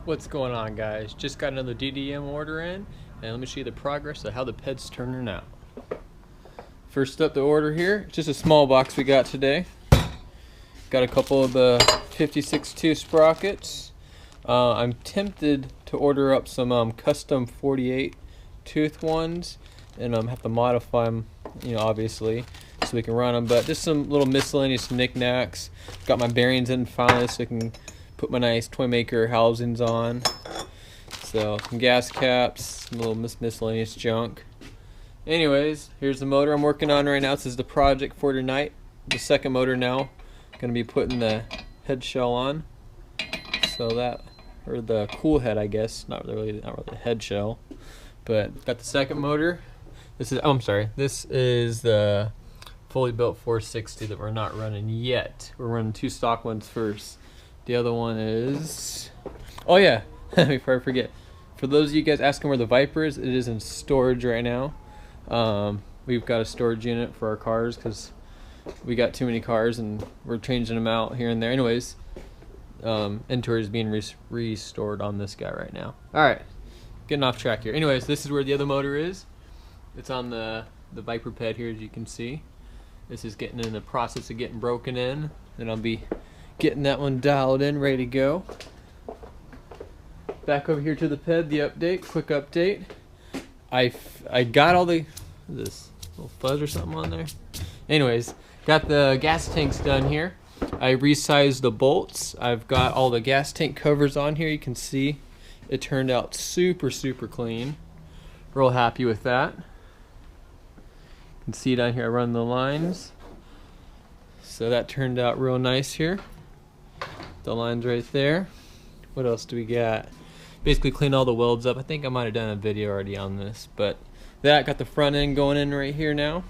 What's going on, guys? Just got another DDM order in, and let me show you the progress of how the PED's turning out. First up, the order here, it's just a small box we got today. Got a couple of the 56.2 sprockets. I'm tempted to order up some custom 48 tooth ones, and have to modify them, obviously, so we can run them. But just some little miscellaneous knickknacks. Got my bearings in finally, so I can put my nice toy maker housings on. So some gas caps, some little miscellaneous junk. Anyways, here's the motor I'm working on right now. This is the project for tonight. The second motor now. Gonna be putting the head shell on. So that, or the cool head, I guess. Not really a head shell. But got the second motor. This is the fully built 460 that we're not running yet. We're running two stock ones first. The other one is, oh yeah, before I forget, for those of you guys asking where the Viper is, it is in storage right now. We've got a storage unit for our cars because we got too many cars and we're changing them out here and there. Anyways, inventory is being restored on this guy right now. Alright, getting off track here. Anyways, this is where the other motor is. It's on the Viper PED here, as you can see. This is getting in the process of getting broken in, and I'll be getting that one dialed in, ready to go. Back over here to the PED, the update, quick update. I got all the, this little fuzz or something on there. Anyways, got the gas tanks done here. I resized the bolts. I've got all the gas tank covers on here. You can see it turned out super clean. Real happy with that. You can see down here I run the lines. So that turned out real nice here. The lines right there. What else do we got? Basically clean all the welds up. I think I might have done a video already on this, but that got the front end going in right here now.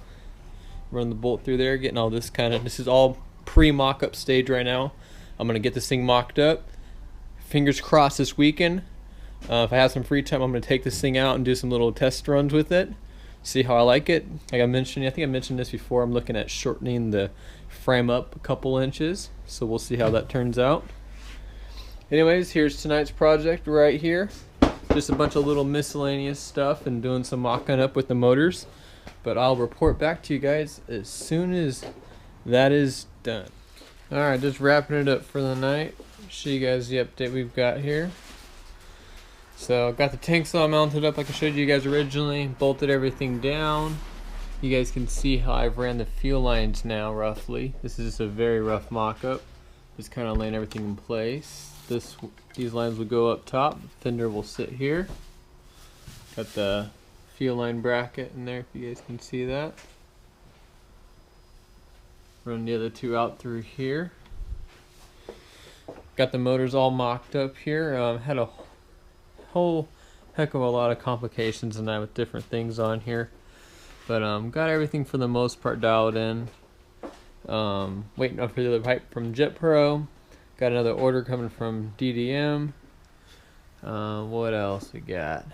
Run the bolt through there, getting all this this is all pre-mock-up stage right now. I'm gonna get this thing mocked up. Fingers crossed this weekend. If I have some free time, I'm gonna take this thing out and do some little test runs with it. See how I like it. Like I mentioned, I think I mentioned this before, I'm looking at shortening the frame up a couple inches, so we'll see how that turns out. Anyways, here's tonight's project right here. Just a bunch of little miscellaneous stuff and doing some mocking up with the motors, but I'll report back to you guys as soon as that is done. Alright, just wrapping it up for the night. Show you guys the update we've got here. So got the tanks all mounted up like I showed you guys originally, bolted everything down. You guys can see how I've ran the fuel lines now roughly. This is just a very rough mock-up. Just kind of laying everything in place. These lines will go up top, the fender will sit here. Got the fuel line bracket in there if you guys can see that. Run the other two out through here. Got the motors all mocked up here. Had a whole heck of a lot of complications tonight with different things on here, but got everything for the most part dialed in. Waiting up for the other pipe from JetPro. Got another order coming from DDM. What else we got?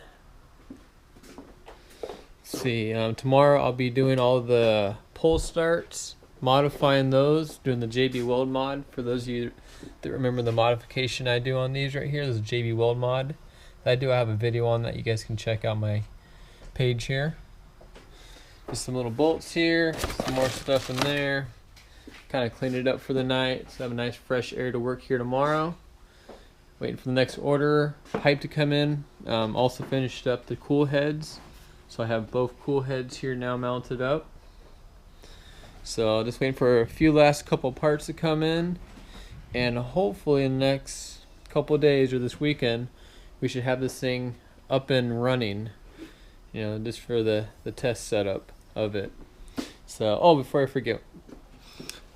Let's see, tomorrow I'll be doing all the pull starts, modifying those, doing the JB Weld mod. For those of you that remember the modification I do on these right here, this is JB Weld mod. I have a video on that. You guys can check out my page here. Just some little bolts here, some more stuff in there. Kind of cleaned it up for the night, so have a nice fresh air to work here tomorrow. Waiting for the next order pipe to come in. Also finished up the cool heads, so I have both cool heads here now mounted up. So just waiting for a few last couple parts to come in, and hopefully in the next couple days or this weekend we should have this thing up and running, just for the test setup of it. So, oh, before I forget,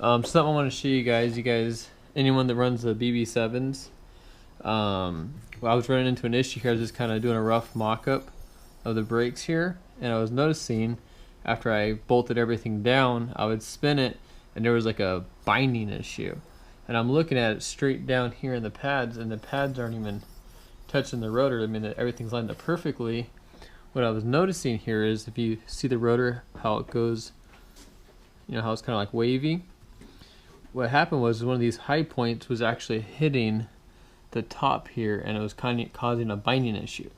something I want to show you guys, anyone that runs the BB7s, well, I was running into an issue here. I was just kind of doing a rough mock-up of the brakes here, and I was noticing after I bolted everything down, I would spin it and there was like a binding issue, and I'm looking at it straight down here in the pads, and the pads aren't even touching the rotor. I mean, everything's lined up perfectly. What I was noticing here is if you see the rotor, how it goes, how it's kind of like wavy. What happened was one of these high points was actually hitting the top here, and it was kind of causing a binding issue.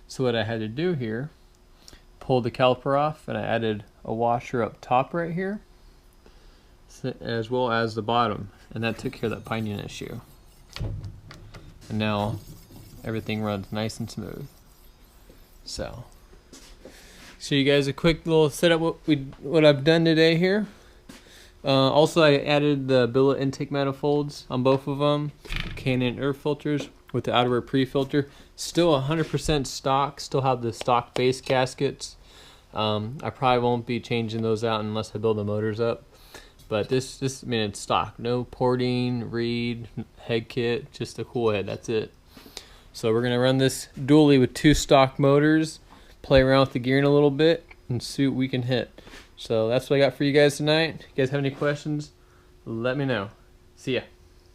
So what I had to do here, pull the caliper off, and I added a washer up top right here, as well as the bottom, and that took care of that binding issue. And now everything runs nice and smooth. So show you guys a quick little setup what I've done today here. Also, I added the billet intake manifolds on both of them, K&N air filters with the outer pre-filter. Still 100% stock. Still have the stock base gaskets. I probably won't be changing those out unless I build the motors up. But this I mean, it's stock. No porting, reed, head kit, just a cool head. That's it. So we're gonna run this dually with 2 stock motors, play around with the gearing a little bit, and see what we can hit. So that's what I got for you guys tonight. If you guys have any questions, let me know. See ya.